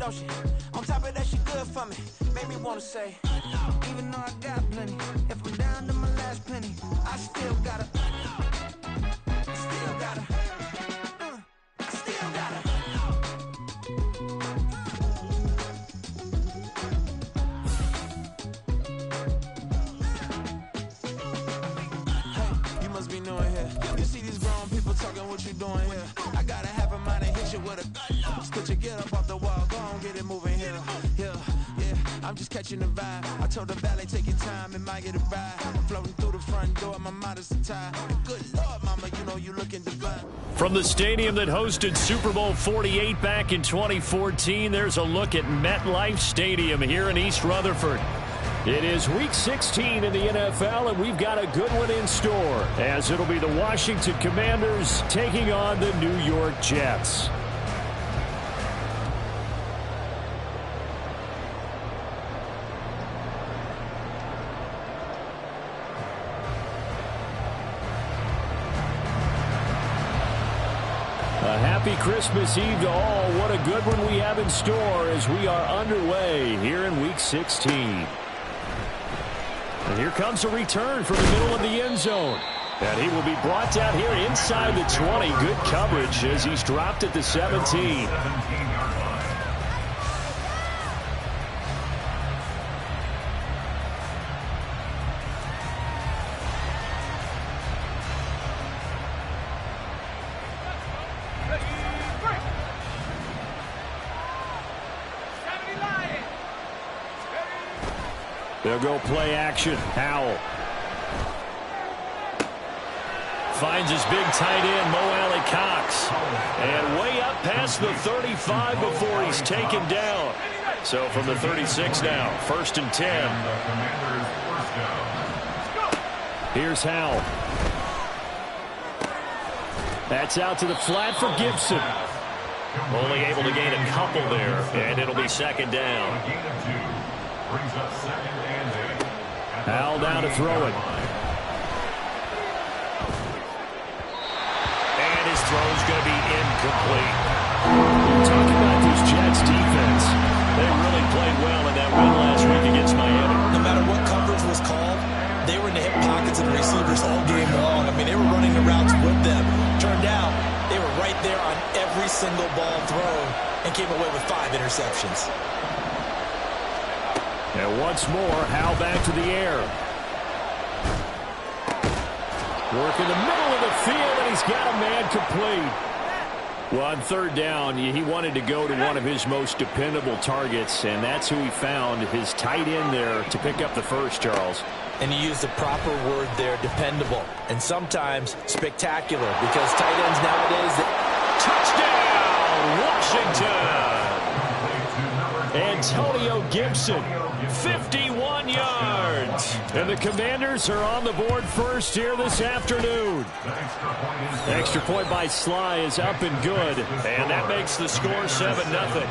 don't she? On top of that, she good for me. Made me wanna say, even though I got plenty, if I'm down to my last penny, I still gotta, still gotta, I still gotta. Hey, you must be new in here. You see these grown people talking, what you doing here? I gotta have a mind and hit you with a. Put your get up off the wall, go on, get it moving here. Yeah. I'm just catching the vibe. I told the valet, take your time, it might get a ride. Floating through the front door, my mind is a tie. Good Lord, mama, you know you looking divine. From the stadium that hosted Super Bowl 48 back in 2014, there's a look at MetLife Stadium here in East Rutherford. It is Week 16 in the NFL, and we've got a good one in store, as it'll be the Washington Commanders taking on the New York Jets. A happy Christmas Eve to all. What a good one we have in store as we are underway here in Week 16. And here comes a return from the middle of the end zone. And he will be brought down here inside the 20. Good coverage as he's dropped at the 17. They'll go play action. Howell finds his big tight end, Mo Alley-Cox. And way up past the 35 before he's taken down. So from the 36 now, 1st and 10. Here's Howell. That's out to the flat for Gibson. Only able to gain a couple there, and it'll be 2nd down. Howell down to throw it. And his throw's going to be incomplete. Talking about this Jets defense, they really played well in that win last week against Miami. No matter what coverage was called, they were in the hip pockets of the receivers all game long. I mean, they were running the routes with them. Turned out, they were right there on every single ball thrown and came away with 5 interceptions. And once more, Howell back to the air. Work in the middle of the field, and he's got a man complete. Well, on 3rd down, he wanted to go to one of his most dependable targets, and that's who he found, his tight end there, to pick up the first, Charles. And you use the proper word there, dependable, and sometimes spectacular, because tight ends nowadays... Touchdown, Washington! Antonio Gibson, 51 yards. And the Commanders are on the board first here this afternoon. Extra point by Sly is up and good. And that makes the score 7-0.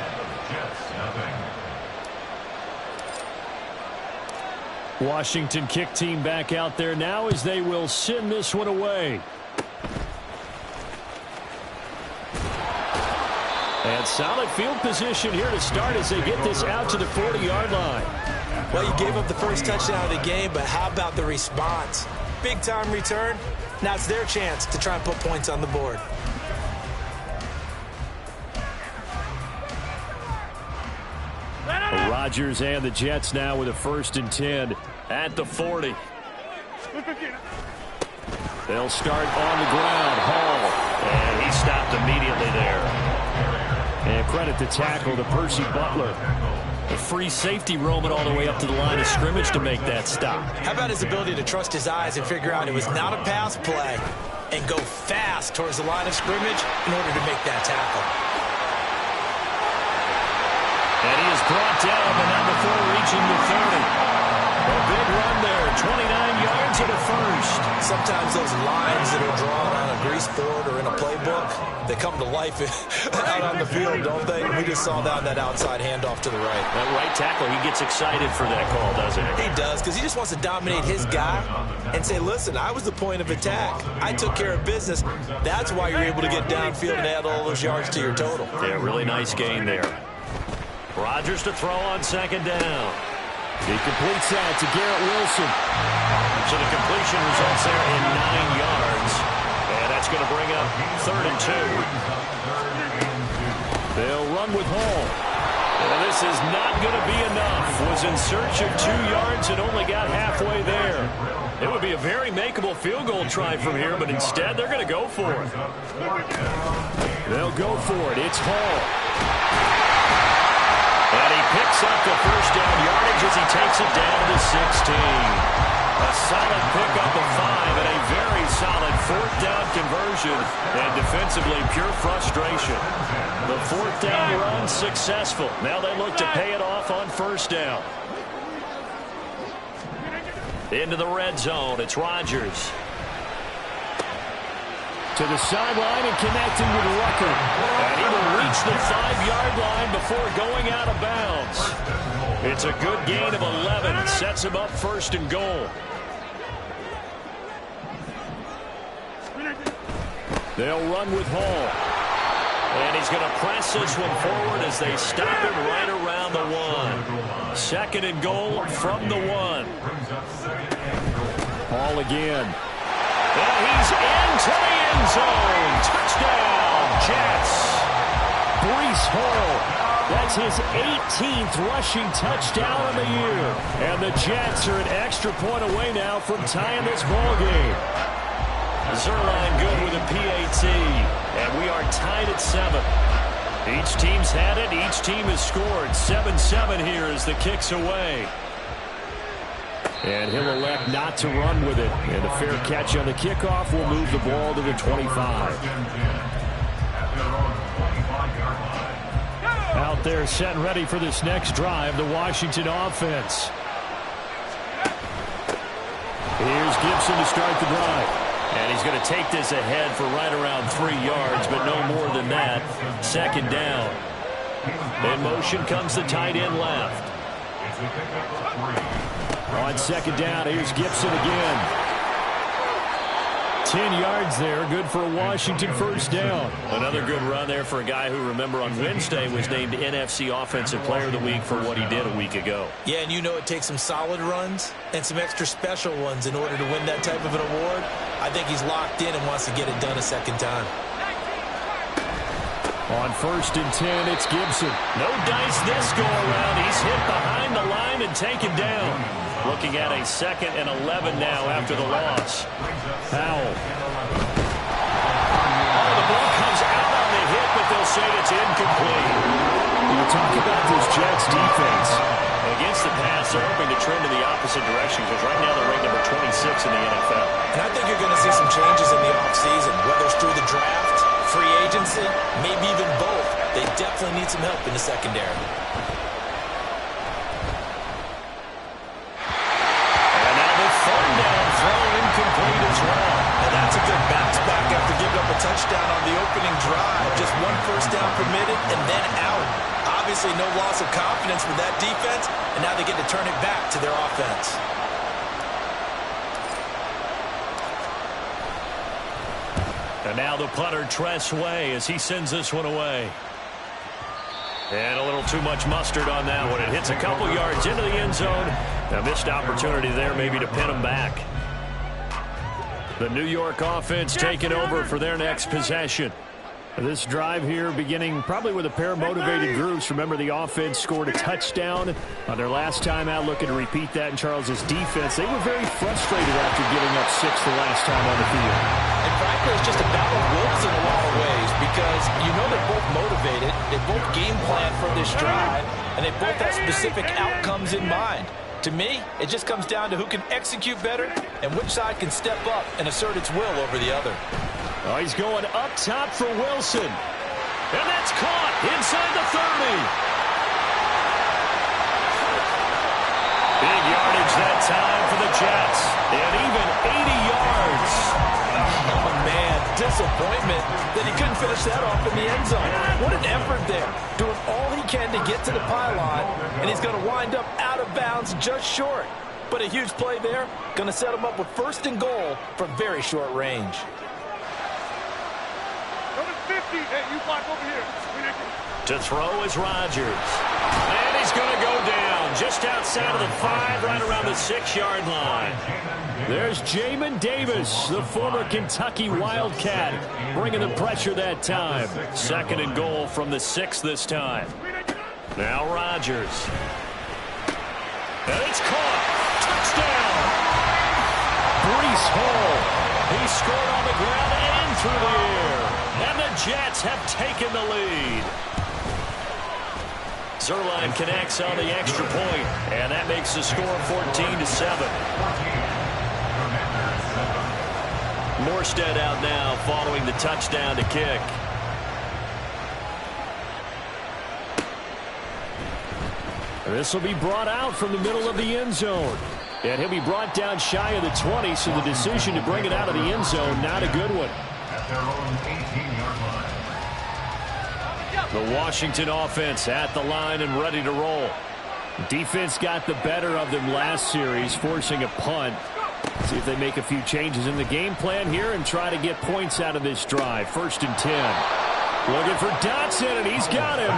Washington kick team back out there now as they will send this one away. And solid field position here to start as they get this out to the 40-yard line. Well, you gave up the first touchdown of the game, but how about the response? Big-time return. Now it's their chance to try and put points on the board. Rodgers and the Jets now with a 1st and 10 at the 40. They'll start on the ground. Hall. And he stopped immediately there. And credit the tackle to Percy Butler. A free safety roaming all the way up to the line of scrimmage to make that stop. How about his ability to trust his eyes and figure out it was not a pass play and go fast towards the line of scrimmage in order to make that tackle. And he is brought down, but not before reaching the 30. A big run there, 29 yards and a first. Sometimes those lines that are drawn on a grease board or in a playbook, they come to life out on the field, don't they? We just saw that outside handoff to the right. That right tackle, he gets excited for that call, doesn't he? He does, because he just wants to dominate his guy and say, listen, I was the point of attack. I took care of business. That's why you're able to get downfield and add all those yards to your total. Yeah, really nice gain there. Rodgers to throw on second down. He completes that to Garrett Wilson. So the completion results there in 9 yards. And that's going to bring up 3rd and 2. They'll run with Hall. And this is not going to be enough. Was in search of 2 yards and only got halfway there. It would be a very makeable field goal try from here, but instead they're going to go for it. They'll go for it. It's Hall. And he picks up the first down yardage as he takes it down to the 16. A solid pickup of 5 and a very solid 4th down conversion. And defensively, pure frustration. The 4th down run successful. Now they look to pay it off on 1st down. Into the red zone. It's Rodgers. To the sideline and connecting with Rucker. And he will reach the 5-yard line before going out of bounds. It's a good gain of 11. Sets him up 1st and goal. They'll run with Hall. And he's going to press this one forward as they stop him right around the 1. 2nd and goal from the 1. Hall again. And he's into the end zone. Touchdown, Jets. Breece Hall. That's his 18th rushing touchdown of the year. And the Jets are an extra point away now from tying this ball game. Zerline good with a PAT. And we are tied at 7. Each team's had it. Each team has scored. 7-7 here as the kick's away. And he'll elect not to run with it. And a fair catch on the kickoff will move the ball to the 25. Out there set and ready for this next drive, the Washington offense. Here's Gibson to start the drive. And he's going to take this ahead for right around 3 yards, but no more than that. 2nd down. In motion comes the tight end left. On 2nd down, here's Gibson again. 10 yards there, good for a Washington 1st down. Another good run there for a guy who, remember, on Wednesday was named NFC Offensive Player of the Week for what he did a week ago. Yeah, and you know it takes some solid runs and some extra special ones in order to win that type of an award. I think he's locked in and wants to get it done a 2nd time. On 1st and 10, it's Gibson. No dice this go around. He's hit behind the line and taken down. Looking at a 2nd and 11 now after the loss. Powell. Oh, the ball comes out on the hit, but they'll say it's incomplete. You talk about this Jets defense. Against the pass, they're hoping to trend in the opposite direction because right now they're ranked number 26 in the NFL. And I think you're going to see some changes in the offseason, whether it's through the draft, free agency, maybe even both. They definitely need some help in the secondary. Incomplete as well. And that's a good bounce back after giving up a touchdown on the opening drive. Just 1 1st down permitted and then out. Obviously no loss of confidence with that defense, and now they get to turn it back to their offense. And now the punter Tress Way as he sends this one away. And a little too much mustard on that one. It hits a couple yards into the end zone. A missed opportunity there maybe to pin him back. The New York offense taking over for their next possession. This drive here beginning probably with a pair of motivated groups. Remember, the offense scored a touchdown on their last time out, looking to repeat that in Charles's defense. They were very frustrated after giving up 6 the last time on the field. And frankly, it's just a battle of wolves in a lot of ways because you know they're both motivated, they both game plan for this drive, and they both have specific outcomes in mind. To me, it just comes down to who can execute better and which side can step up and assert its will over the other. Oh, he's going up top for Wilson. And that's caught inside the 30. Big yardage that time for the Jets. And even 80 yards. Oh, man, disappointment that he couldn't finish that off in the end zone. What an effort there. Doing all he can to get to the pylon, and he's going to wind up out of bounds just short. But a huge play there. Going to set him up with 1st and goal from very short range. To throw is Rodgers. And he's going to go down just outside of the 5, right around the 6-yard line. There's Jamin Davis, the former Kentucky Wildcat, bringing the pressure that time. 2nd and goal from the 6 this time. Now Rodgers. And it's caught. Touchdown. Breece Hall. He scored on the ground and through the air. And the Jets have taken the lead. Zerline connects on the extra point, and that makes the score 14-7. Morstead out now following the touchdown to kick. This will be brought out from the middle of the end zone. And he'll be brought down shy of the 20, so the decision to bring it out of the end zone, not a good one. The Washington offense at the line and ready to roll. Defense got the better of them last series, forcing a punt. See if they make a few changes in the game plan here and try to get points out of this drive. 1st and 10. Looking for Dotson, and he's got him.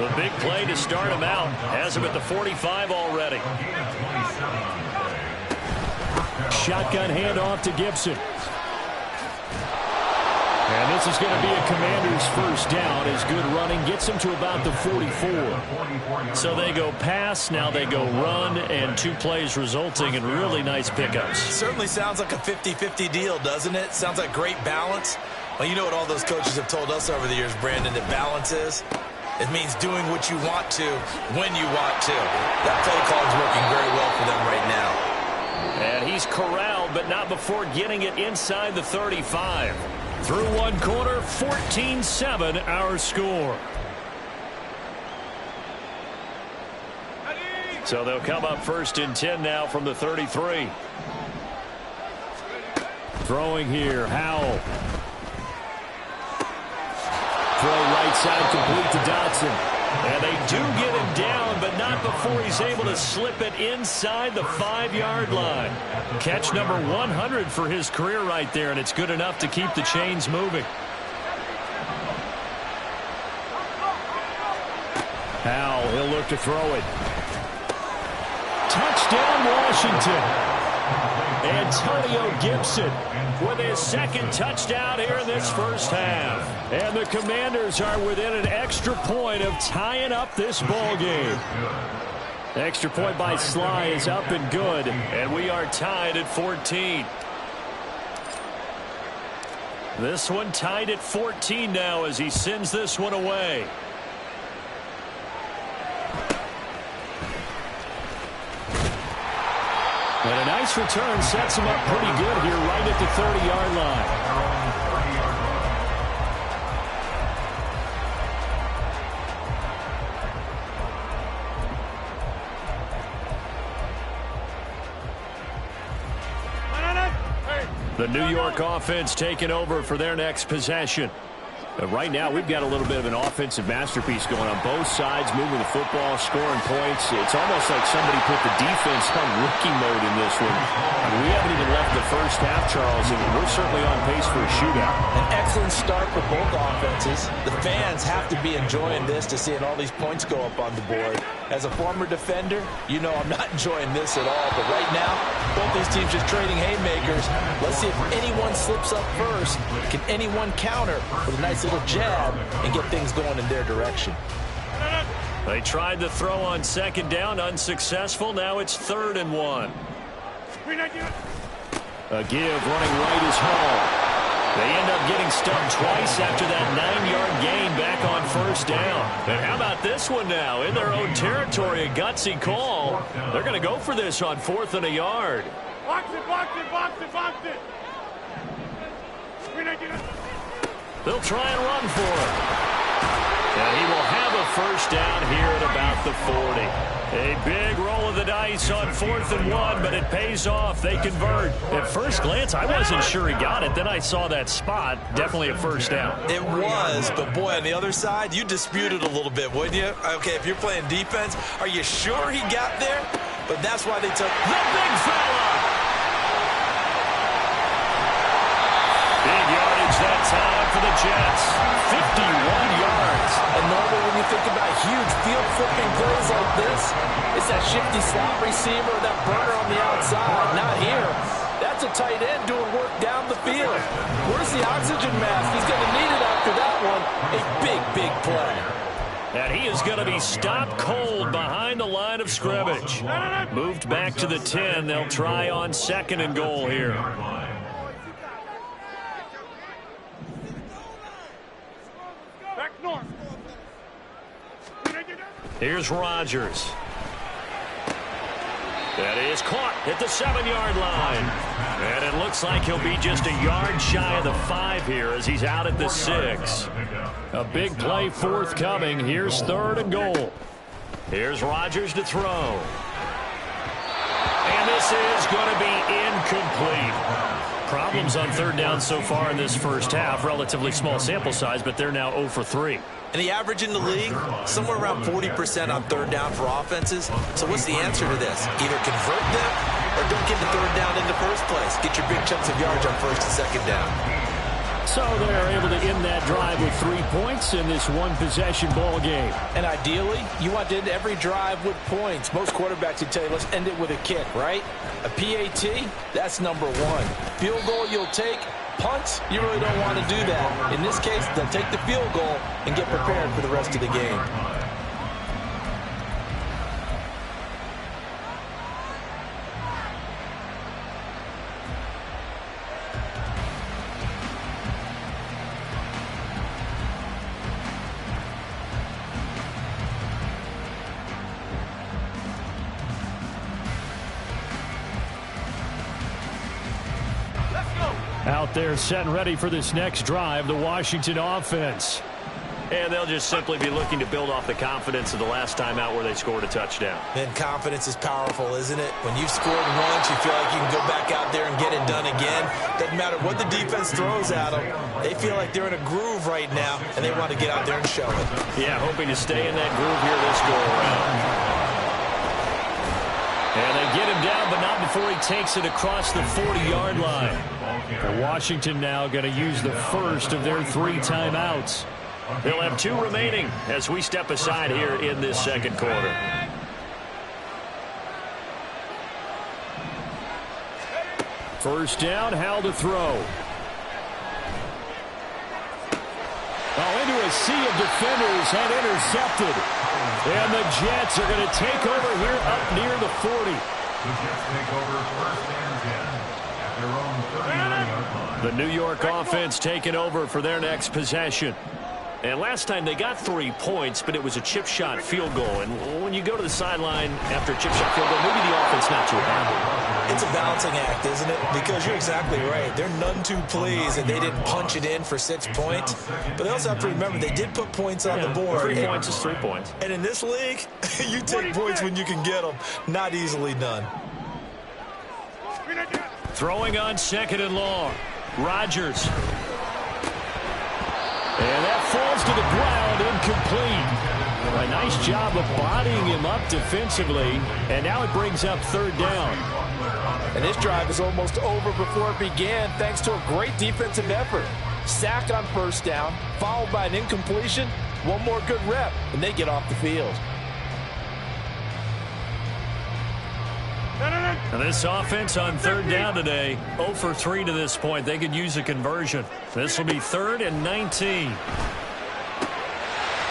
A big play to start him out. Has him at the 45 already. Shotgun handoff to Gibson. And this is going to be a Commander's first down as good running gets them to about the 44. So they go pass, now they go run, and 2 plays resulting in really nice pickups. Certainly sounds like a 50-50 deal, doesn't it? Sounds like great balance. Well, you know what all those coaches have told us over the years, Brandon, that balance is? It means doing what you want to when you want to. That play call is working very well for them right now. And he's corralled, but not before getting it inside the 35. Through one quarter, 14-7 our score. So they'll come up 1st and 10 now from the 33. Throwing here, Howell. Throw right side complete to Dotson. And they do get him down, but not before he's able to slip it inside the 5-yard line. Catch number 100 for his career right there, and it's good enough to keep the chains moving. Howell, he'll look to throw it. Touchdown, Washington. Antonio Gibson with his 2nd touchdown here in this first half. And the Commanders are within an extra point of tying up this ball game. Extra point by Sly is up and good, and we are tied at 14. This one tied at 14 now as he sends this one away. And a nice return sets him up pretty good here right at the 30-yard line. The New York offense taking over for their next possession. Right now, we've got a little bit of an offensive masterpiece going on both sides, moving the football, scoring points. It's almost like somebody put the defense on rookie mode in this one. We haven't even left the first half, Charles, and we're certainly on pace for a shootout. An excellent start for both offenses. The fans have to be enjoying this to seeing all these points go up on the board. As a former defender, you know I'm not enjoying this at all. But right now, both these teams just trading haymakers. Let's see if anyone slips up first. Can anyone counter with a nice little jab and get things going in their direction? They tried the throw on 2nd down, unsuccessful. Now it's 3rd and 1. A give running right is Hall. They end up getting stumped twice after that 9-yard gain back on 1st down. And how about this one now? In their own territory, a gutsy call. They're going to go for this on 4th and a yard. Box it, box it, box it, box it. They'll try and run for it. And he will have a 1st down here at about the 40. A big roll of the dice on 4th and 1, but it pays off. They convert. At first glance, I wasn't sure he got it. Then I saw that spot. Definitely a 1st down. It was, but boy, on the other side, you disputed a little bit, wouldn't you? Okay, if you're playing defense, are you sure he got there? But that's why they took the big fella. Big yardage that time for the Jets. 51 yards. And And normally when you think about huge field-flipping plays like this, it's that shifty slot receiver or that burner on the outside. Not here. That's a tight end doing work down the field. Where's the oxygen mask? He's going to need it after that one. A big, big play. And he is going to be stopped cold behind the line of scrimmage. Moved back to the 10. They'll try on 2nd and goal here. Back north. Here's Rodgers. That is caught at the 7-yard line. And it looks like he'll be just a yard shy of the 5 here as he's out at the 6. A big play forthcoming. Here's 3rd and goal. Here's Rodgers to throw. And this is going to be incomplete. Problems on 3rd down so far in this first half. Relatively small sample size, but they're now 0 for 3. And the average in the league, somewhere around 40% on 3rd down for offenses. So what's the answer to this? Either convert them or don't get the 3rd down in the first place. Get your big chunks of yards on 1st and 2nd down. So they're able to end that drive with 3 points in this one-possession ball game. And ideally, you want to end every drive with points. Most quarterbacks would tell you, let's end it with a kick, right? A PAT, that's number 1. Field goal you'll take. Punts, you really don't want to do that. In this case, they'll take the field goal and get prepared for the rest of the game. Out there set and ready for this next drive, the Washington offense. And they'll just simply be looking to build off the confidence of the last time out where they scored a touchdown. And confidence is powerful, isn't it? When you've scored once, you feel like you can go back out there and get it done again. Doesn't matter what the defense throws at them. They feel like they're in a groove right now, and they want to get out there and show it. Yeah, hoping to stay in that groove here this go-around. And they get him down, but not before he takes it across the 40-yard line. Washington now going to use the first of their 3 timeouts. They'll have 2 remaining as we step aside here in this second quarter. First down, Howell to throw. Into a sea of defenders and intercepted. And the Jets are going to take over here up near the 40. The Jets take over 1st and 10 at their own 39-yard line. The New York offense taking over for their next possession. And last time they got 3 points, but it was a chip shot field goal. And when you go to the sideline after a chip shot field goal, maybe the offense not too happy. It's a balancing act, isn't it? Because you're exactly right. They're none too pleased that they didn't punch it in for 6 points. But they also have to remember they did put points on the board. 3 points is 3 points. And in this league, you take points when you can get them. Not easily done. Throwing on 2nd and long. Rodgers. And that falls to the ground, incomplete. A nice job of bodying him up defensively, and now it brings up 3rd down. And this drive is almost over before it began, thanks to a great defensive effort. Sack on 1st down, followed by an incompletion. One more good rep, and they get off the field. And this offense on 3rd down today, 0 for 3 to this point. They could use a conversion. This will be 3rd and 19.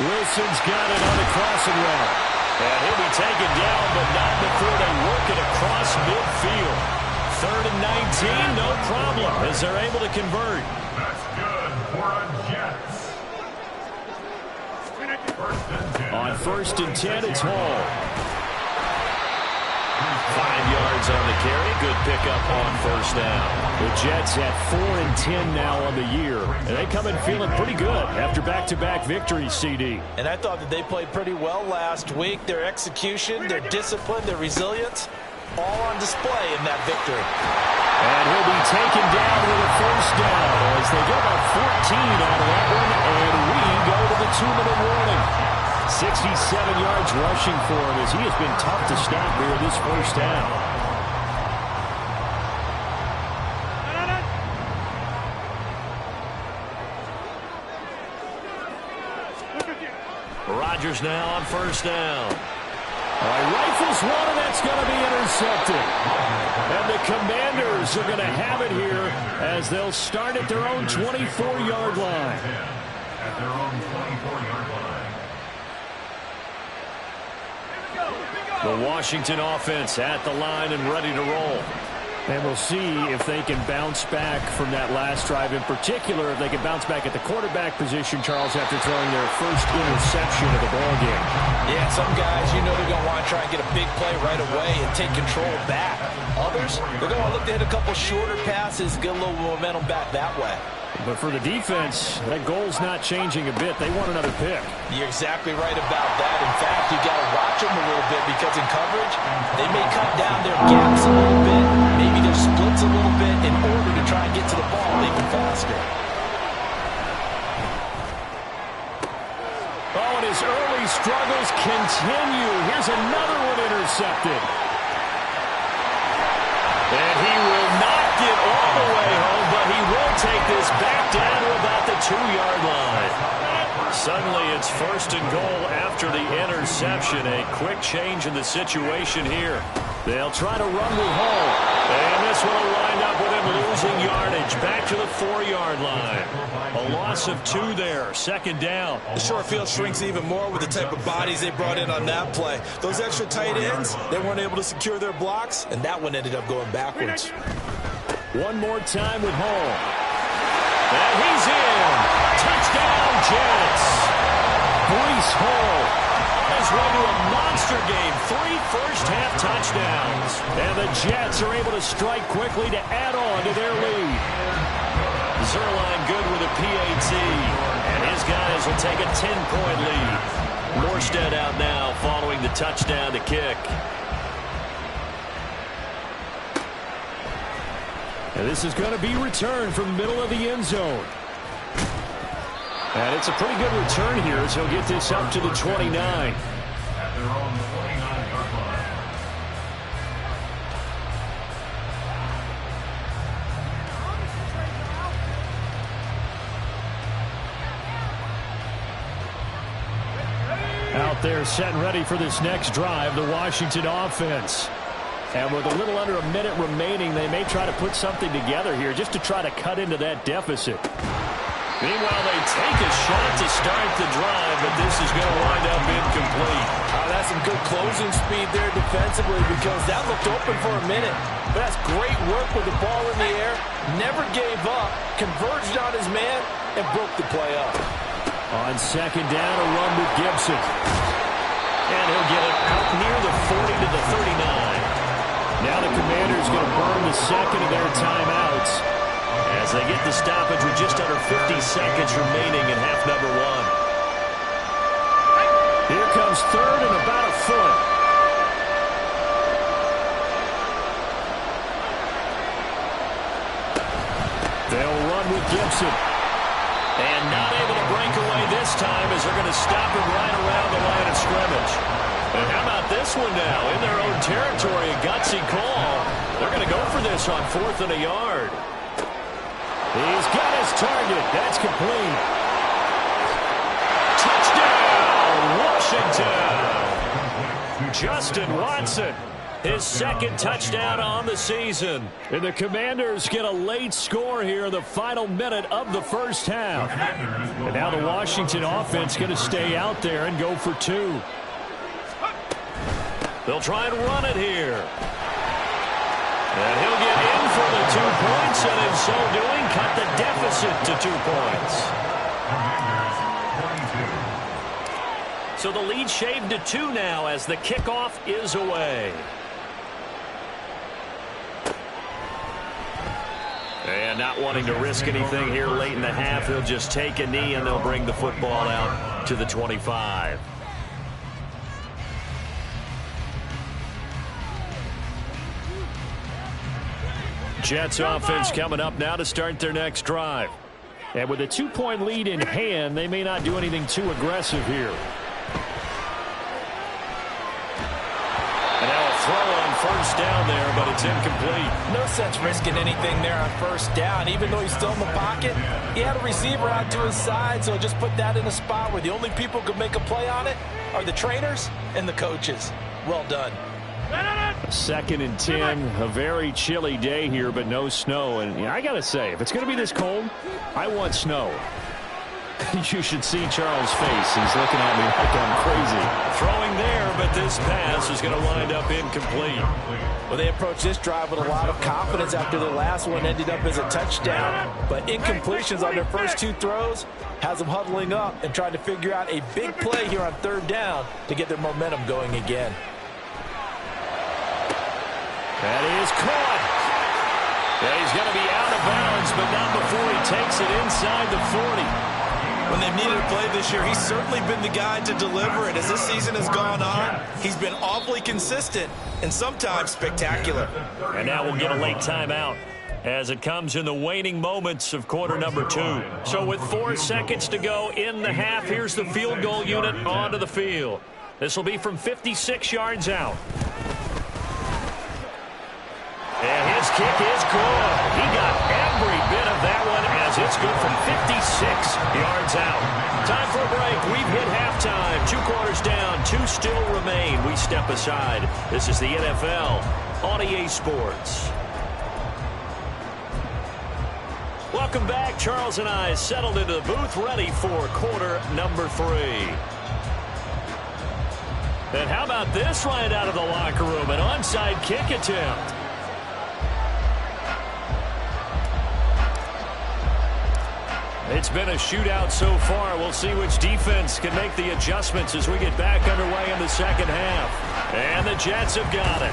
Wilson's got it on the crossing route. And he'll be taken down, but not before they work it across midfield. 3rd and 19, no problem, as they're able to convert. That's good for a Jets. 1st and 10. On 1st and 10, it's Hall. 5 yards on the carry. Good pickup on 1st down. The Jets at 4 and 10 now on the year. And they come in feeling pretty good after back-to-back victories, CD. And I thought that they played pretty well last week. Their execution, their discipline, their resilience, all on display in that victory. And he'll be taken down with a 1st down as they get about 14 out of that one. And we go to the 2-minute warning. 67 yards rushing for him as he has been tough to stop here this 1st down. Rodgers now on first down. All right, rifles one, and that's going to be intercepted. And the Commanders are going to have it here as they'll start at their own 24-yard line. At their own 24-yard line. The Washington offense at the line and ready to roll. And we'll see if they can bounce back from that last drive. In particular, if they can bounce back at the quarterback position, Charles, after throwing their first interception of the ballgame. Yeah, some guys, you know they're going to want to try and get a big play right away and take control back. Others, they're going to want to look to hit a couple shorter passes, get a little momentum back that way. But for the defense, that goal's not changing a bit. They want another pick. You're exactly right about that. In fact, you got to watch them a little bit because in coverage, they may cut down their gaps a little bit, maybe their splits a little bit in order to try and get to the ball even faster. Oh, and his early struggles continue. Here's another one intercepted. And he will not get all the way home, but he will take this back down to about the 2-yard line. Suddenly it's first and goal after the interception. A quick change in the situation here. They'll try to run with Hall. And this one will wind up with him losing yardage. Back to the 4-yard line. A loss of 2 there. Second down. The short field shrinks even more with the type of bodies they brought in on that play. Those extra tight ends, they weren't able to secure their blocks, and that one ended up going backwards. One more time with Hall. And he's in. Touchdown, Jets. Breece Hall is way to a monster game. 3 first-half touchdowns. And the Jets are able to strike quickly to add on to their lead. Zerline good with a PAT. And his guys will take a 10-point lead. Morstead out now following the touchdown to kick. And this is going to be returned from the middle of the end zone. And it's a pretty good return here as he'll get this up to the 29. At their own 29-yard line. Out there set and ready for this next drive, the Washington offense. And with a little under a minute remaining, they may try to put something together here just to try to cut into that deficit. Meanwhile, they take a shot to start the drive, but this is going to wind up incomplete. That's some good closing speed there defensively because that looked open for a minute. But that's great work with the ball in the air. Never gave up, converged on his man, and broke the play up. On second down, a run with Gibson. And he'll get it out near the 40 to the 39. Now the Commanders going to burn the second of their timeouts as they get the stoppage with just under 50 seconds remaining in half number 1. Here comes third and about a foot. They'll run with Gibson. And not able to break away this time as they're going to stop him right around the line of scrimmage. And how about this one now? In their own territory, a gutsy call. They're going to go for this on 4th and a yard. He's got his target. That's complete. Touchdown, Washington. Justin Watson, his second touchdown on the season. And the Commanders get a late score here in the final minute of the first half. And now the Washington offense going to stay out there and go for 2. They'll try and run it here. And he'll get in for the 2 points, and in so doing, cut the deficit to 2 points. So the lead shaved to 2 now as the kickoff is away. And not wanting to risk anything here late in the half, he'll just take a knee, and they'll bring the football out to the 25. Jets offense coming up now to start their next drive. And with a 2-point lead in hand, they may not do anything too aggressive here. And now a throw on first down there, but it's incomplete. No sense risking anything there on first down. Even though he's still in the pocket, he had a receiver out to his side, so just put that in a spot where the only people who could make a play on it are the trainers and the coaches. Well done. 2nd and 10, a very chilly day here, but no snow. And I got to say, if it's going to be this cold, I want snow. You should see Charles' face. He's looking at me like I'm crazy. Throwing there, but this pass is going to wind up incomplete. Well, they approached this drive with a lot of confidence after their last one ended up as a touchdown. But incompletions on their first 2 throws has them huddling up and trying to figure out a big play here on 3rd down to get their momentum going again. That is caught. Yeah, he's going to be out of bounds, but not before he takes it inside the 40. When they've needed a play this year, he's certainly been the guy to deliver it. As this season has gone on, he's been awfully consistent and sometimes spectacular. And now we'll get a late timeout as it comes in the waning moments of quarter number 2. So with 4 seconds to go in the half, here's the field goal unit onto the field. This will be from 56 yards out. And his kick is good. He got every bit of that one as it's good from 56 yards out. Time for a break. We've hit halftime. 2 quarters down. 2 still remain. We step aside. This is the NFL on EA Sports. Welcome back. Charles and I settled into the booth ready for quarter number 3. And how about this right out of the locker room? An onside kick attempt. It's been a shootout so far. We'll see which defense can make the adjustments as we get back underway in the second half. And the Jets have got it.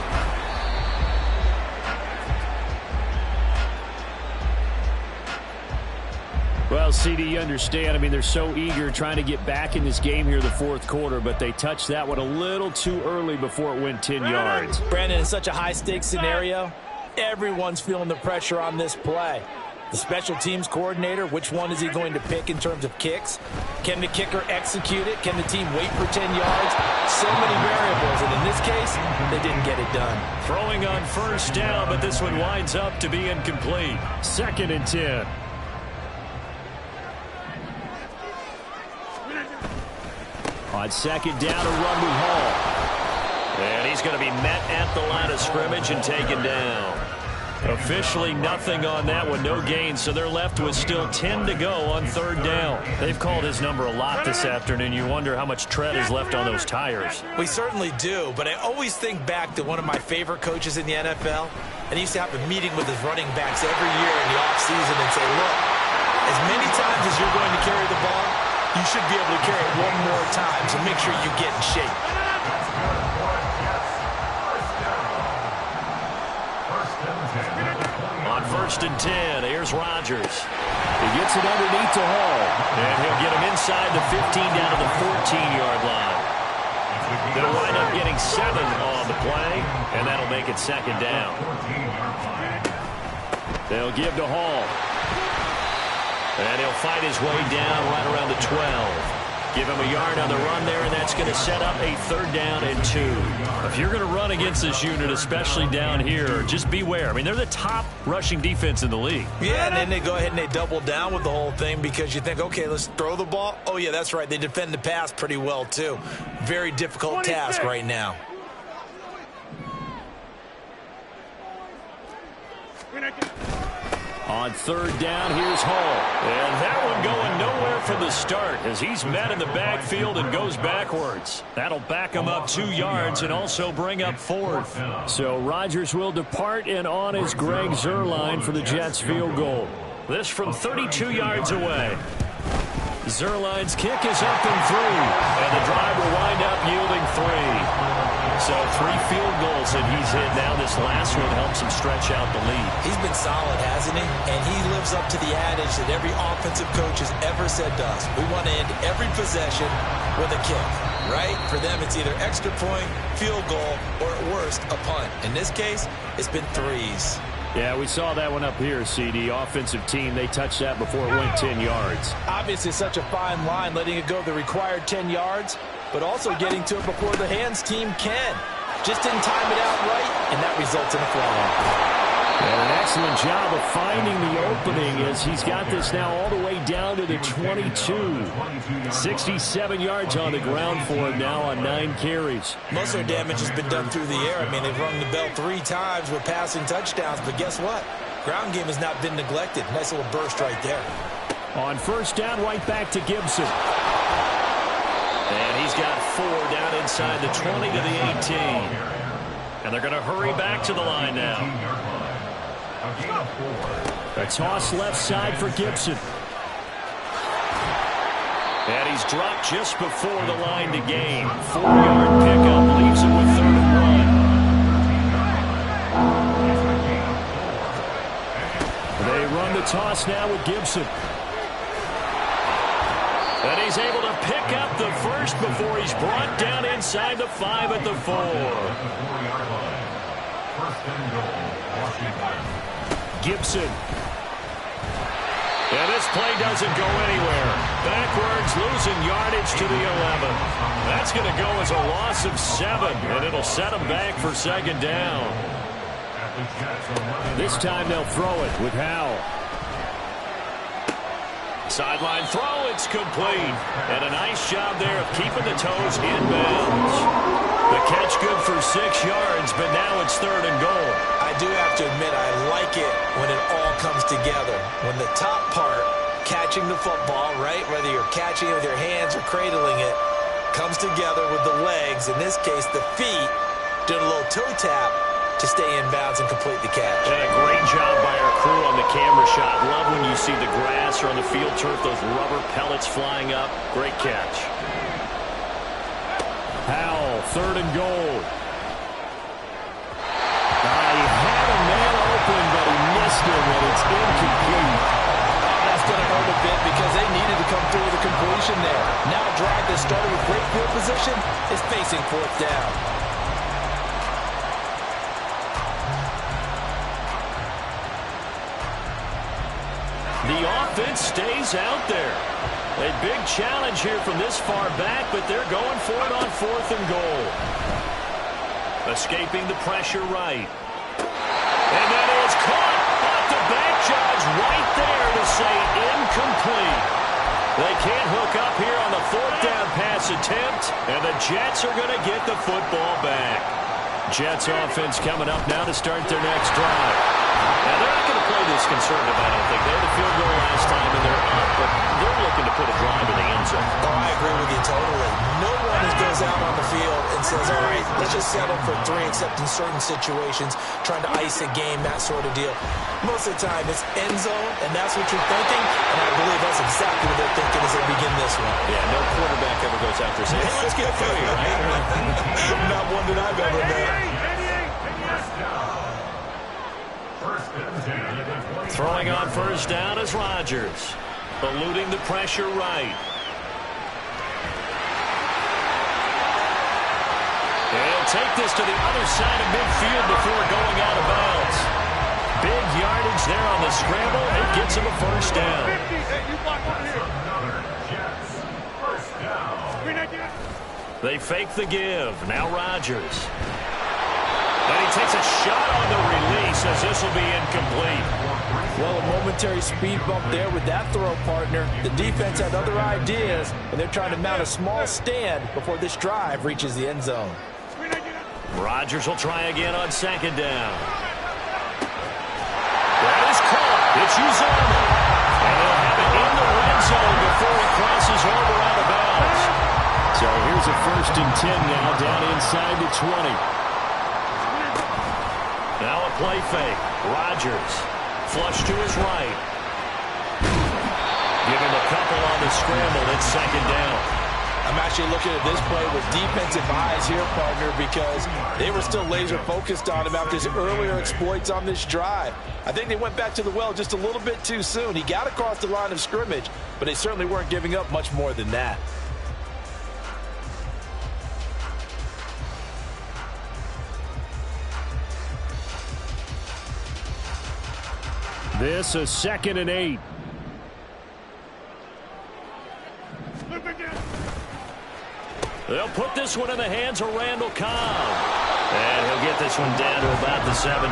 Well, CD, you understand. I mean, they're so eager trying to get back in this game here the 4th quarter, but they touched that one a little too early before it went 10 yards. Brandon, in such a high-stakes scenario, everyone's feeling the pressure on this play. The special teams coordinator, which one is he going to pick in terms of kicks? Can the kicker execute it? Can the team wait for 10 yards? So many variables, and in this case, they didn't get it done. Throwing on first down, but this one winds up to be incomplete. 2nd and 10. On 2nd down, a run with Hall. And he's going to be met at the line of scrimmage and taken down. Officially nothing on that one, no gain, so they're left with still 10 to go on 3rd down. They've called his number a lot this afternoon. You wonder how much tread is left on those tires. We certainly do, but I always think back to one of my favorite coaches in the NFL, and he used to have a meeting with his running backs every year in the offseason and say, look, as many times as you're going to carry the ball, you should be able to carry it one more time, so make sure you get in shape. On 1st and 10, here's Rodgers. He gets it underneath to Hall. And he'll get him inside the 15 down to the 14-yard line. They'll wind up getting 7 on the play, and that'll make it 2nd down. They'll give to Hall. And he'll fight his way down right around the 12. Give him a yard on the run there, and that's going to set up a 3rd down and 2. If you're going to run against this unit, especially down here, just beware. I mean, they're the top rushing defense in the league. Yeah, and then they go ahead and they double down with the whole thing because you think, okay, let's throw the ball. Oh, yeah, that's right. They defend the pass pretty well, too. Very difficult task right now. On 3rd down, here's Hall. And that one going nowhere from the start as he's met in the backfield and goes backwards. That'll back him up 2 yards and also bring up 4th. So Rodgers will depart, and on is Greg Zuerlein for the Jets field goal. This from 32 yards away. Zuerlein's kick is up and through, and the drive will wind up yielding 3. So 3 field goals that he's hit now. This last one helps him stretch out the lead. He's been solid, hasn't he? And he lives up to the adage that every offensive coach has ever said to us. We want to end every possession with a kick, right? For them, it's either extra point, field goal, or at worst, a punt. In this case, it's been 3s. Yeah, we saw that one up here, CD. Offensive team, they touched that before it went 10 yards. Obviously, such a fine line, letting it go the required 10 yards, but also getting to it before the hands team can. Just didn't time it out right, and that results in a flag. And an excellent job of finding the opening as he's got this now all the way down to the 22. 67 yards on the ground for him now on 9 carries. Most of their damage has been done through the air. I mean, they've rung the bell 3 times with passing touchdowns, but guess what? Ground game has not been neglected. Nice little burst right there. On first down, right back to Gibson. And he's got 4 down inside the 20 to the 18. And they're going to hurry back to the line now. A toss left side for Gibson. And he's dropped just before the line to gain. 4-yard pickup leaves him with 3rd and 1. They run the toss now with Gibson. And he's able to pick up the first before he's brought down inside the 5 at the 4. Gibson. And this play doesn't go anywhere. Backwards, losing yardage to the 11. That's going to go as a loss of 7, and it'll set him back for 2nd down. This time they'll throw it with Howell. Sideline throw, it's complete. And a nice job there of keeping the toes inbounds. The catch good for 6 yards, but now it's 3rd and goal. I do have to admit, I like it when it all comes together. When the top part, catching the football, right, whether you're catching it with your hands or cradling it, comes together with the legs, in this case the feet, doing a little toe tap to stay in bounds and complete the catch. And a great job by our crew on the camera shot. Love when you see the grass or on the field turf, those rubber pellets flying up. Great catch. Howell, 3rd and goal. He had a man open, but he missed him, and it's incomplete. That's going to hurt a bit because they needed to come through with a completion there. Now a drive that started with great field position is facing 4th down. The offense stays out there. A big challenge here from this far back, but they're going for it on 4th and goal. Escaping the pressure right. And that is caught. But the back judge right there to say incomplete. They can't hook up here on the 4th down pass attempt, and the Jets are going to get the football back. Jets offense coming up now to start their next drive. Now, they're not going to play this conservative, I don't think. They had a field goal last time, and they're up, but they're looking to put a drive in the end zone. Oh, I agree with you totally. No one goes out on the field and says, all right, let's just settle for 3, except in certain situations, trying to ice a game, that sort of deal. Most of the time, it's end zone, and that's what you're thinking, and I believe that's exactly what they're thinking as they begin this one. Yeah, no quarterback ever goes out there saying, hey, let's get through here, right? Not one that I've ever met. Throwing on first down is Rodgers. Eluding the pressure right. And take this to the other side of midfield before going out of bounds. Big yardage there on the scramble. It gets him a first down. They fake the give. Now Rodgers. And he takes a shot on the release as this will be incomplete. Well, a momentary speed bump there with that throw partner. The defense had other ideas, and they're trying to mount a small stand before this drive reaches the end zone. Rodgers will try again on 2nd down. That is caught. It's Uzomah. And they'll have it in the red zone before he crosses over out of bounds. So here's a 1st and 10 now down inside the 20. Now a play fake. Rodgers. Flush to his right. Give him a couple on the scramble. It's 2nd down. I'm actually looking at this play with defensive eyes here, partner, because they were still laser focused on him after his earlier exploits on this drive. I think they went back to the well just a little bit too soon. He got across the line of scrimmage, but they certainly weren't giving up much more than that. This is 2nd and 8. They'll put this one in the hands of Randall Cobb. And he'll get this one down to about the 17.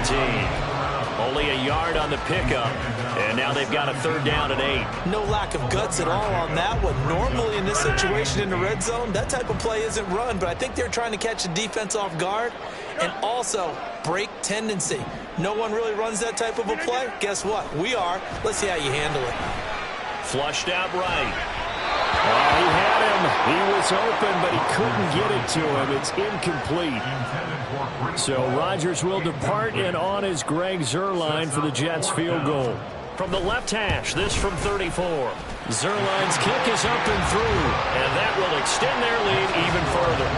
Only a yard on the pickup. And now they've got a 3rd down and 8. No lack of guts at all on that one. Normally in this situation in the red zone, that type of play isn't run, but I think they're trying to catch the defense off guard and also break tendency. No one really runs that type of a play. Guess what? We are. Let's see how you handle it. Flushed out right. Oh, he had him. He was open, but he couldn't get it to him. It's incomplete. So Rodgers will depart, and on is Greg Zuerlein for the Jets field goal. From the left hash, this from 34. Zuerlein's kick is up and through, and that will extend their lead even further.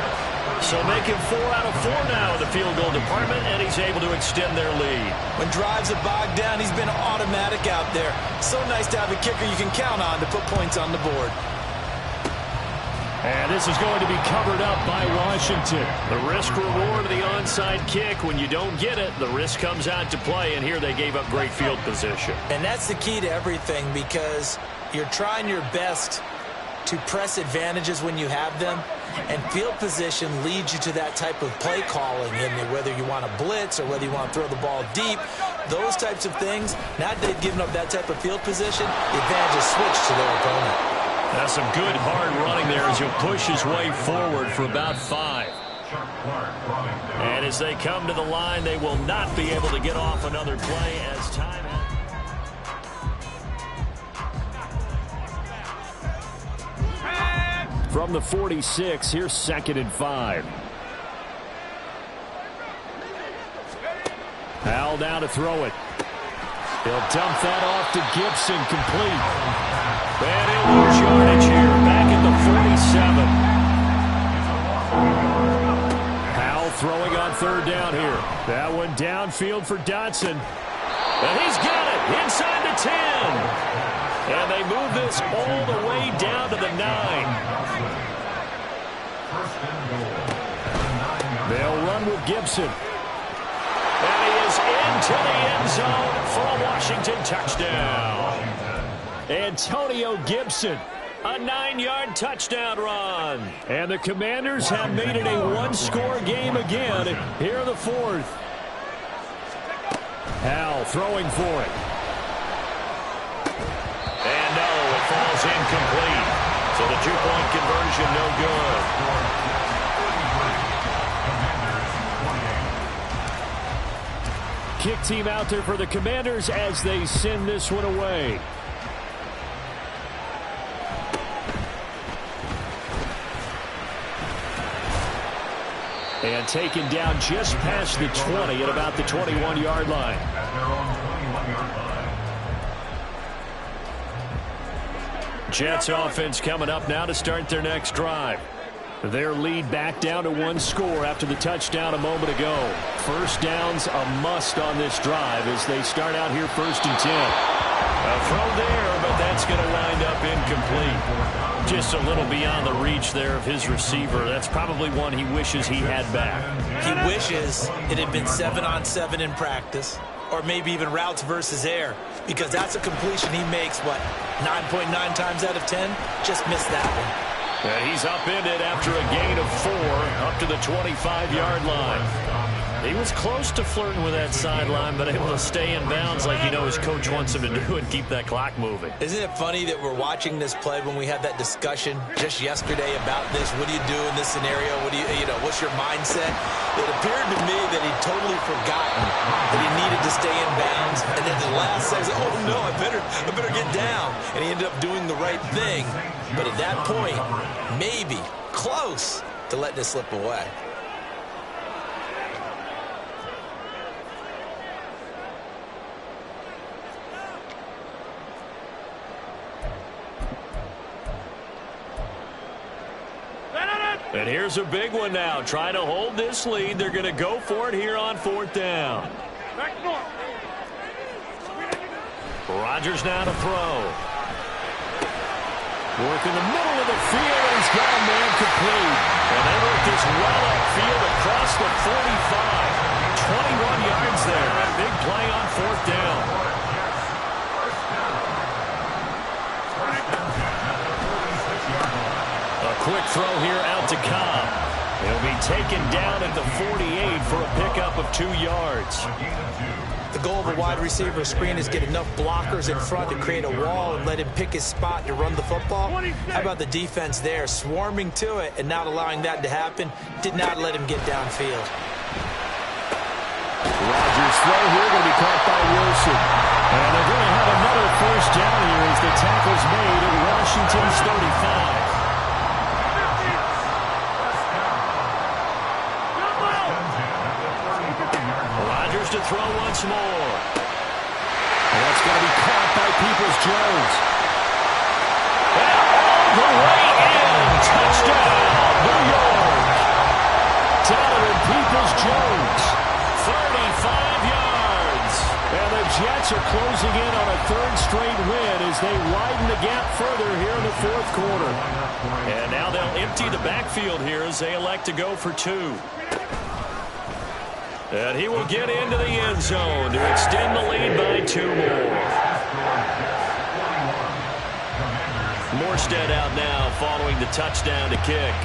So making 4 out of 4 now in the field goal department, and he's able to extend their lead. When drives are bogged down, he's been automatic out there. So nice to have a kicker you can count on to put points on the board. And this is going to be covered up by Washington. The risk-reward of the onside kick. When you don't get it, the risk comes out to play, and here they gave up great field position. And that's the key to everything, because you're trying your best to press advantages when you have them, and field position leads you to that type of play calling, and whether you want to blitz or whether you want to throw the ball deep, those types of things. Now that they've given up that type of field position, the advantage is switched to their opponent. That's some good hard running there as he'll push his way forward for about 5. And as they come to the line, they will not be able to get off another play as time. From the 46, here's 2nd and 5. Howell down to throw it. He'll dump that off to Gibson, complete. And he'll lose yardage here, back at the 47. Howell throwing on 3rd down here. That one downfield for Dotson. And he's got it inside the 10. And they move this all the way down to the 9. They'll run with Gibson. And he is into the end zone for a Washington touchdown. Antonio Gibson, a 9-yard touchdown run. And the Commanders have made it a 1-score game again here in the 4th. Howell throwing for it. And no, it falls incomplete. So the 2-point conversion no good. Kick team out there for the Commanders as they send this one away. And taken down just past the 20 at about the 21-yard line. Jets offense coming up now to start their next drive. Their lead back down to 1 score after the touchdown a moment ago. First down's a must on this drive as they start out here 1st and 10. A throw there, but that's going to wind up incomplete. Just a little beyond the reach there of his receiver. That's probably one he wishes he had back. He wishes it had been 7-on-7 in practice, or maybe even routes versus air, because that's a completion he makes, 9.9 times out of 10? Just missed that one. And he's upended after a gain of 4 up to the 25-yard line. He was close to flirting with that sideline, but able to stay in bounds like you know his coach wants him to do and keep that clock moving. Isn't it funny that we're watching this play when we had that discussion just yesterday about this? What do you do in this scenario? What do you know, what's your mindset? It appeared to me that he'd totally forgotten that he needed to stay in bounds. And then the last second, oh no, I better get down. And he ended up doing the right thing. But at that point, maybe close to letting it slip away. And here's a big one now. Trying to hold this lead. They're going to go for it here on 4th down. Rodgers now to throw. Work in the middle of the field, and he's got a man complete. And they work this well upfield across the 45. 21 yards there. A big play on 4th down. quick throw here out to Cobb. He'll be taken down at the 48 for a pickup of 2 yards. The goal of a wide receiver screen is get enough blockers in front to create a wall and let him pick his spot to run the football. How about the defense there, swarming to it and not allowing that to happen? Did not let him get downfield. Rodgers' throw here going to be caught by Wilson. And they're going to have another first down here as the tackle's made at Washington's 35. Rodgers to throw once more. And that's going to be caught by Peoples-Jones. All the way in. Touchdown, New York. Donovan Peoples-Jones. 35 yards. And the Jets are closing in on a 3rd straight win as they widen the gap further here in the 4th quarter. And now they'll empty the backfield here as they elect to go for 2. And he will get into the end zone to extend the lead by 2 more. Morstead out now following the touchdown to kick.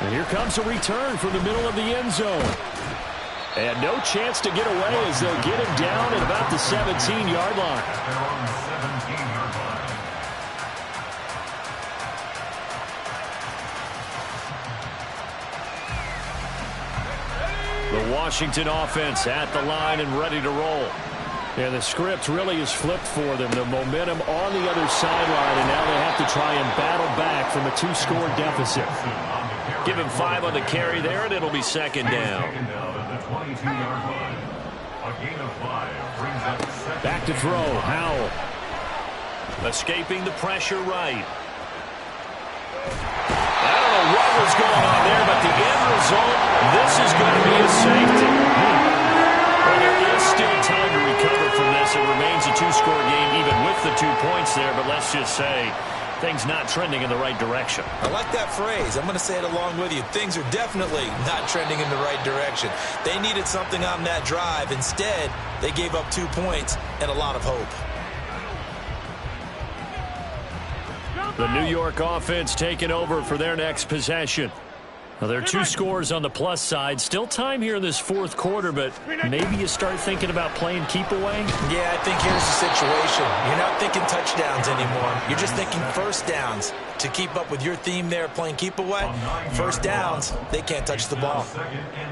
And here comes a return from the middle of the end zone. And no chance to get away as they'll get him down at about the 17-yard line. The Washington offense at the line and ready to roll. And the script really is flipped for them. The momentum on the other sideline, and now they have to try and battle back from a 2-score deficit. Give him 5 on the carry there, and it'll be 2nd down. Back to throw, Howell. Escaping the pressure right. I don't know what was going on there, but the end result, this is going to be a safety. Well, there is still time to recover from this. It remains a 2-score game, even with the 2 points there, but let's just say things not trending in the right direction. I like that phrase. I'm going to say it along with you. Things are definitely not trending in the right direction. They needed something on that drive. Instead, they gave up 2 points and a lot of hope. The New York offense taking over for their next possession. Well, there are 2 scores on the plus side. Still time here in this 4th quarter, but maybe you start thinking about playing keep away? Yeah, I think here's the situation. You're not thinking touchdowns anymore. You're just thinking first downs. To keep up with your theme there, playing keep away, first downs, they can't touch the ball.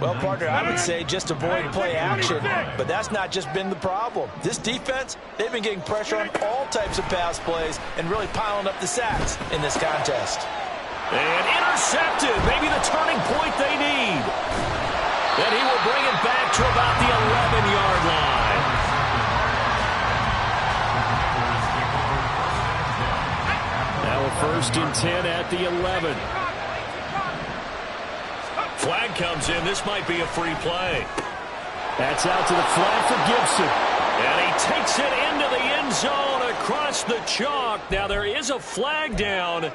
Well, partner, I would say just avoid play action, but that's not just been the problem. This defense, they've been getting pressure on all types of pass plays and really piling up the sacks in this contest. And intercepted, maybe the turning point they need. And he will bring it back to about the 11-yard line. Now a 1st and 10 at the 11. Flag comes in. This might be a free play. That's out to the flat for Gibson. And he takes it into the end zone across the chalk. Now there is a flag down,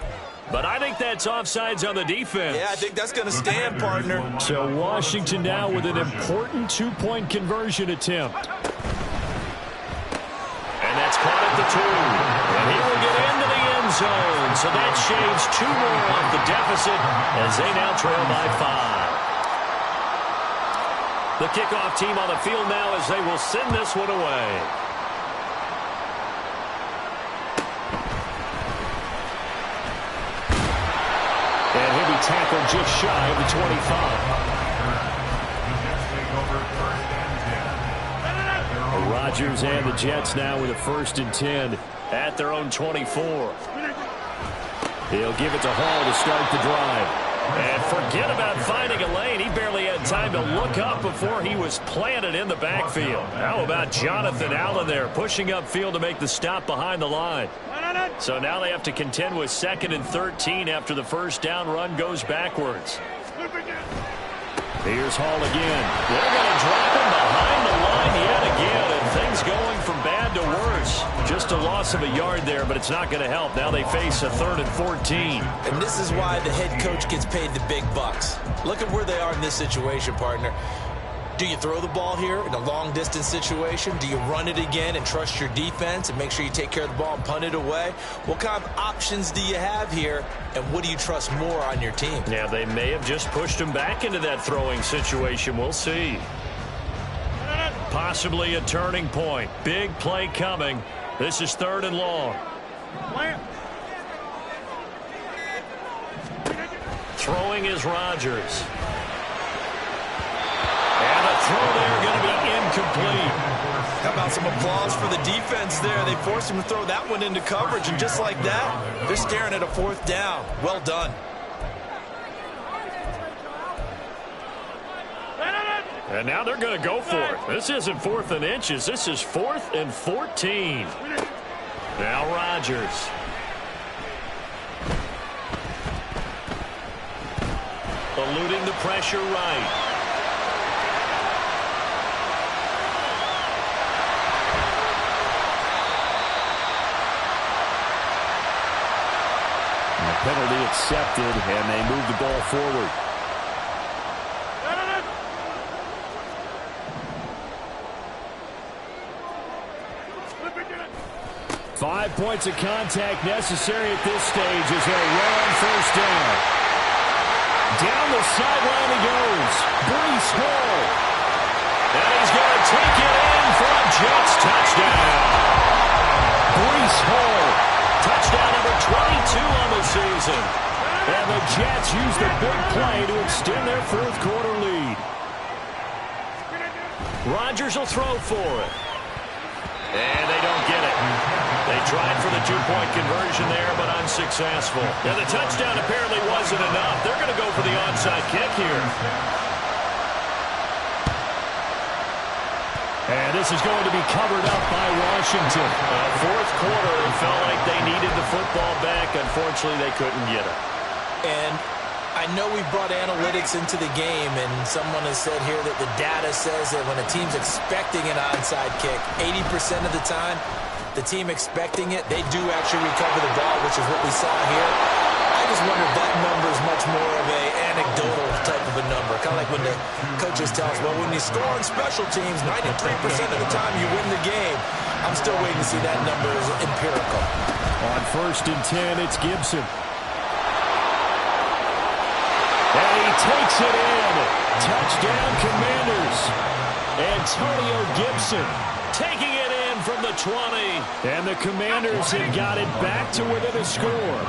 but I think that's offsides on the defense. Yeah, I think that's going to stand, partner. So Washington now with an important 2-point conversion attempt. And that's caught at the 2. And he will get into the end zone. So that shaves 2 more off the deficit as they now trail by 5. The kickoff team on the field now as they will send this one away. And he'll be tackled just shy of the 25. Rodgers and the Jets now with a 1st and 10 at their own 24. He'll give it to Hall to start the drive. And forget about finding a lane. He barely had time to look up before he was planted in the backfield. How about Jonathan Allen there pushing upfield to make the stop behind the line? So now they have to contend with 2nd and 13 after the first down run goes backwards. Here's Hall again. They're going to drop him behind the line yet again, and things going from bad to worse. Just a loss of a yard there, but it's not going to help. Now they face a 3rd and 14. And this is why the head coach gets paid the big bucks. Look at where they are in this situation, partner. Do you throw the ball here in a long-distance situation? Do you run it again and trust your defense and make sure you take care of the ball and punt it away? What kind of options do you have here, and what do you trust more on your team? Yeah, they may have just pushed him back into that throwing situation. We'll see. Possibly a turning point. Big play coming. This is 3rd and long. Throwing is Rodgers. And a throw there going to be incomplete. How about some applause for the defense there? They forced him to throw that one into coverage, and just like that, they're staring at a 4th down. Well done. And now they're going to go for it. This isn't 4th and inches. This is 4th and 14. Now Rodgers. Eluding the pressure right. And the penalty accepted, and they move the ball forward. 5 points of contact necessary at this stage as they'll run on 1st down. Down the sideline he goes. Breece Hall. And he's going to take it in for a Jets touchdown. Breece Hall. Touchdown number 22 on the season. And the Jets use the big play to extend their 4th quarter lead. Rodgers will throw for it. And they don't get it. They tried for the 2-point conversion there, but unsuccessful. Now, the touchdown apparently wasn't enough. They're going to go for the onside kick here. And this is going to be covered up by Washington. 4th quarter, it felt like they needed the football back. Unfortunately, they couldn't get it. And I know we brought analytics into the game, and someone has said here that the data says that when a team's expecting an onside kick, 80% of the time, the team expecting it, they do actually recover the ball, which is what we saw here. I just wonder if that number is much more of a anecdotal type of a number. Kind of like when the coaches tell us, well, when you score on special teams, 93% of the time you win the game. I'm still waiting to see that number is empirical. On 1st and 10, it's Gibson. And he takes it in. Touchdown, Commanders. Antonio Gibson taking it in from the 20. And the Commanders have got it back to within a score.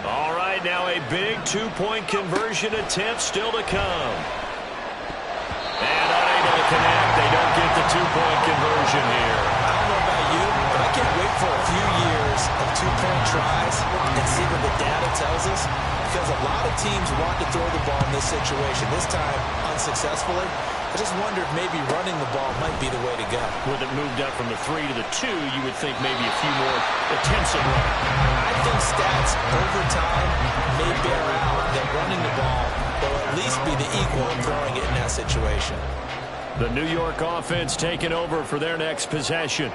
All right, now a big 2-point conversion attempt still to come. And unable to connect. They don't get the 2-point conversion here. I don't know about you, but I can't wait for a few years of 2-point tries and see what the data tells us. Because a lot of teams want to throw the ball in this situation. This time, unsuccessfully. I just wonder if maybe running the ball might be the way to go. With it moved up from the 3 to the 2, you would think maybe a few more attempts at running. I think stats over time may bear out that running the ball will at least be the equal of throwing it in that situation. The New York offense taking over for their next possession.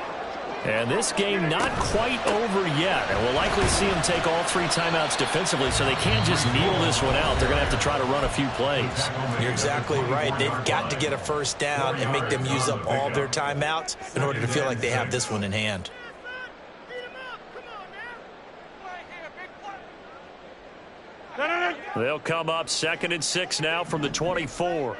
And this game not quite over yet. And we'll likely see them take all 3 timeouts defensively, so they can't just kneel this one out. They're going to have to try to run a few plays. You're exactly right. They've got to get a 1st down and make them use up all their timeouts in order to feel like they have this one in hand. They'll come up 2nd and 6 now from the 24.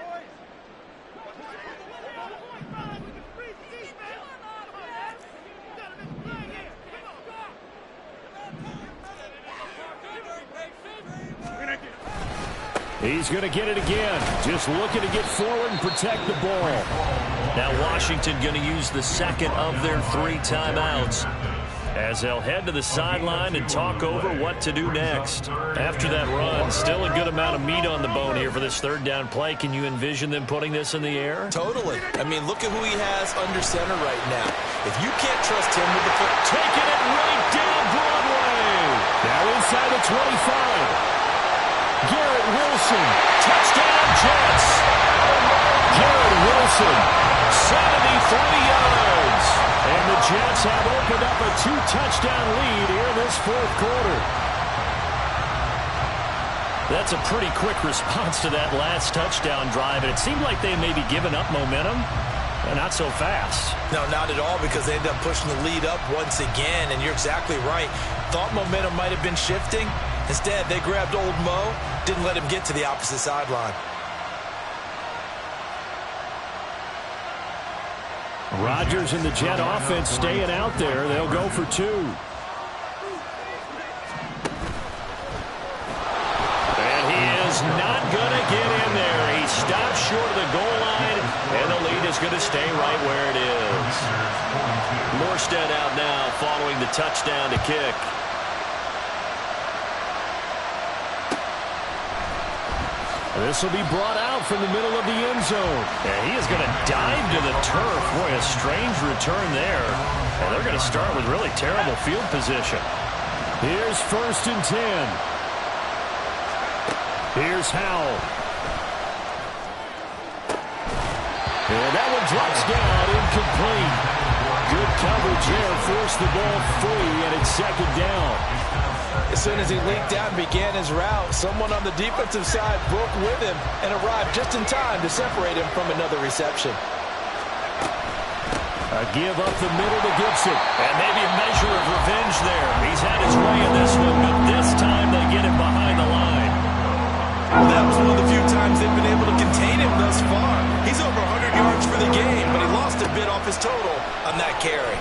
He's going to get it again. Just looking to get forward and protect the ball. Now Washington going to use the 2nd of their 3 timeouts as they'll head to the sideline and talk over what to do next. After that run, still a good amount of meat on the bone here for this 3rd down play. Can you envision them putting this in the air? Totally. I mean, look at who he has under center right now. If you can't trust him with the foot, taking it right down Broadway. Now inside the 25. Garrett Wilson, touchdown Jets. Garrett Wilson, 73 yards. And the Jets have opened up a 2-touchdown lead here in this 4th quarter. That's a pretty quick response to that last touchdown drive, and it seemed like they may be giving up momentum. Not so fast. No, not at all, because they ended up pushing the lead up once again, and you're exactly right. Thought momentum might have been shifting. Instead, they grabbed old Mo, didn't let him get to the opposite sideline. Rodgers and the Jet offense staying out there. They'll go for 2. And he is not going to get in there. He stops short of the goal line, and the lead is going to stay right where it is. Morstead out now following the touchdown to kick. This will be brought out from the middle of the end zone. And he is going to dive to the turf. Boy, a strange return there. And they're going to start with really terrible field position. Here's 1st and 10. Here's Howell. And that one drops down, incomplete. Good coverage there, forced the ball free, and it's 2nd down. As soon as he leaked out and began his route, someone on the defensive side broke with him and arrived just in time to separate him from another reception. A give up the middle to Gibson. And maybe a measure of revenge there. He's had his way in this one, but this time they get him behind the line. Well, that was one of the few times they've been able to contain him thus far. He's over 100 yards for the game, but he lost a bit off his total on that carry.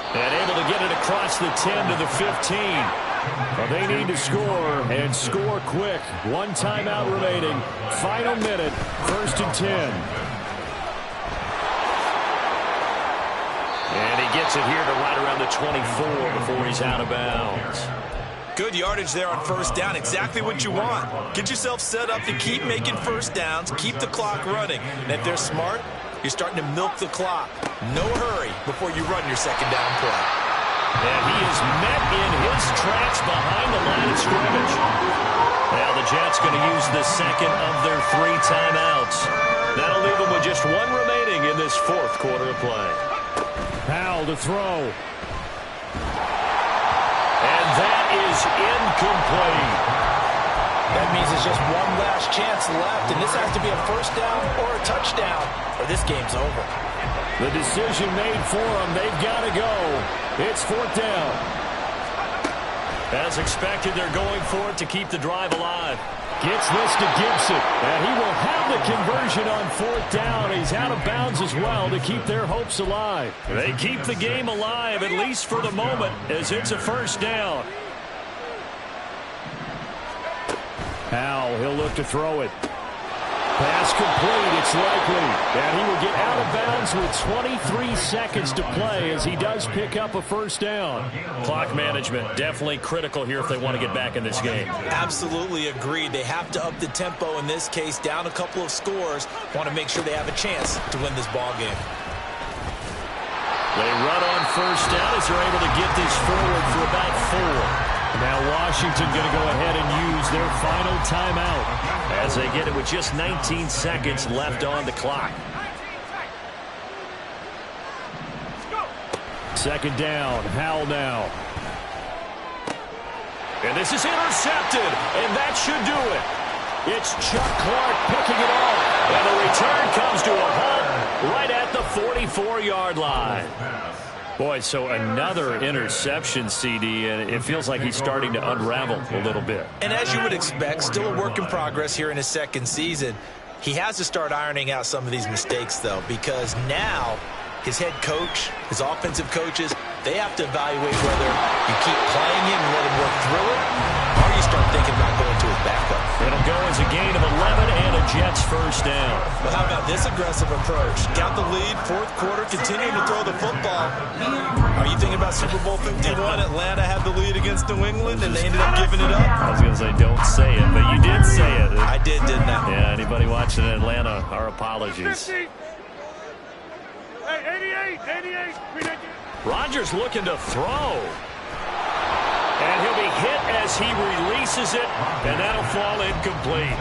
And able to get it across the 10 to the 15. Well, they need to score, and score quick. 1 timeout remaining. Final minute, 1st and 10. And he gets it here to right around the 24 before he's out of bounds. Good yardage there on 1st down. Exactly what you want. Get yourself set up to keep making 1st downs, keep the clock running. And if they're smart, you're starting to milk the clock. No hurry before you run your 2nd down play. And he is met in his tracks behind the line of scrimmage. Now the Jets going to use the 2nd of their 3 timeouts. That'll leave them with just 1 remaining in this 4th quarter of play. Powell to throw. And that is incomplete. That means there's just one last chance left, and this has to be a 1st down or a touchdown, or this game's over. The decision made for them. They've got to go. It's 4th down. As expected, they're going for it to keep the drive alive. Gets this to Gibson, and he will have the conversion on 4th down. He's out of bounds as well to keep their hopes alive. They keep the game alive, at least for the moment, as it's a 1st down. Howell, he'll look to throw it. Pass complete, it's likely. And he will get out of bounds with 23 seconds to play as he does pick up a 1st down. Clock management, definitely critical here if they want to get back in this game. Absolutely agreed. They have to up the tempo in this case, down a couple of scores. Want to make sure they have a chance to win this ball game. They run on 1st down as they're able to get this forward for about 4. Now Washington going to go ahead and use their final timeout as they get it with just 19 seconds left on the clock. 2nd down, Howell now. And this is intercepted, and that should do it. It's Chuck Clark picking it off, and the return comes to a halt right at the 44-yard line. Boy, so another interception, CD, and it feels like he's starting to unravel a little bit. And as you would expect, still a work in progress here in his 2nd season. He has to start ironing out some of these mistakes, though, because now his head coach, his offensive coaches, they have to evaluate whether you keep playing him and let him work through it, or you start thinking about going to his backup. It'll go as a gain of 11 and a Jets 1st down. Well, how about this aggressive approach? Got the lead, 4th quarter, continuing to throw the football. Are you thinking about Super Bowl 51? Atlanta had the lead against New England, and they ended up giving it up? I was going to say, don't say it, but you did say it. I did, didn't I? Yeah, anybody watching in Atlanta, our apologies. 50. Hey, 88. Rodgers looking to throw. And he'll be hit as as he releases it, and that'll fall incomplete.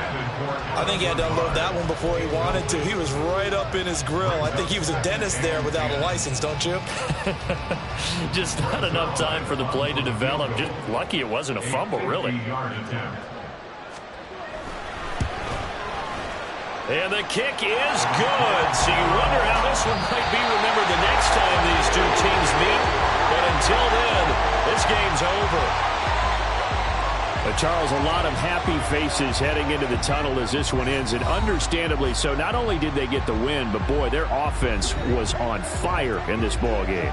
I think he had to unload that one before he wanted to. He was right up in his grill. I think he was a dentist there without a license, don't you? Just not enough time for the play to develop. Just lucky it wasn't a fumble, really. And the kick is good. So you wonder how this one might be remembered the next time these two teams meet. But until then, this game's over. But Charles, a lot of happy faces heading into the tunnel as this one ends, and understandably so. Not only did they get the win, but boy, their offense was on fire in this ball game.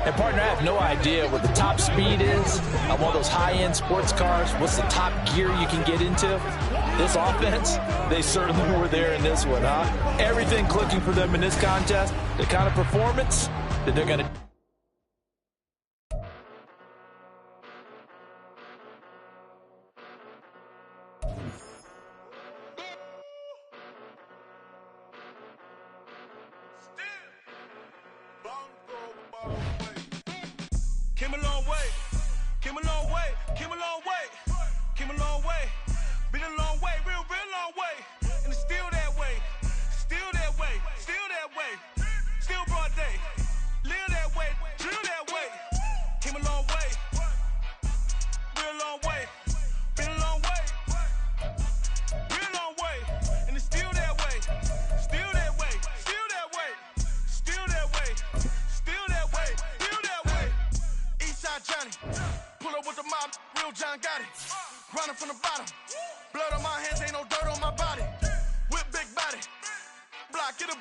And partner, I have no idea what the top speed is on one of those high-end sports cars. What's the top gear you can get into? This offense, they certainly were there in this one, huh? Everything clicking for them in this contest, the kind of performance that they're going to... Came a long way, came a long way, came a long way, came a long way, been a long way, real long way, and it's still that way, still that way, still that way, still broad day, live that way, drill that way, came a long way, real long way, been a long way, real long way, and it's still that way, still that way, still that way, still that way, still that way, still that way. Johnny, pull up with the mob, real John got it. Running from the bottom, blood on my hands, ain't no dirt on my body. Whip big body, block it a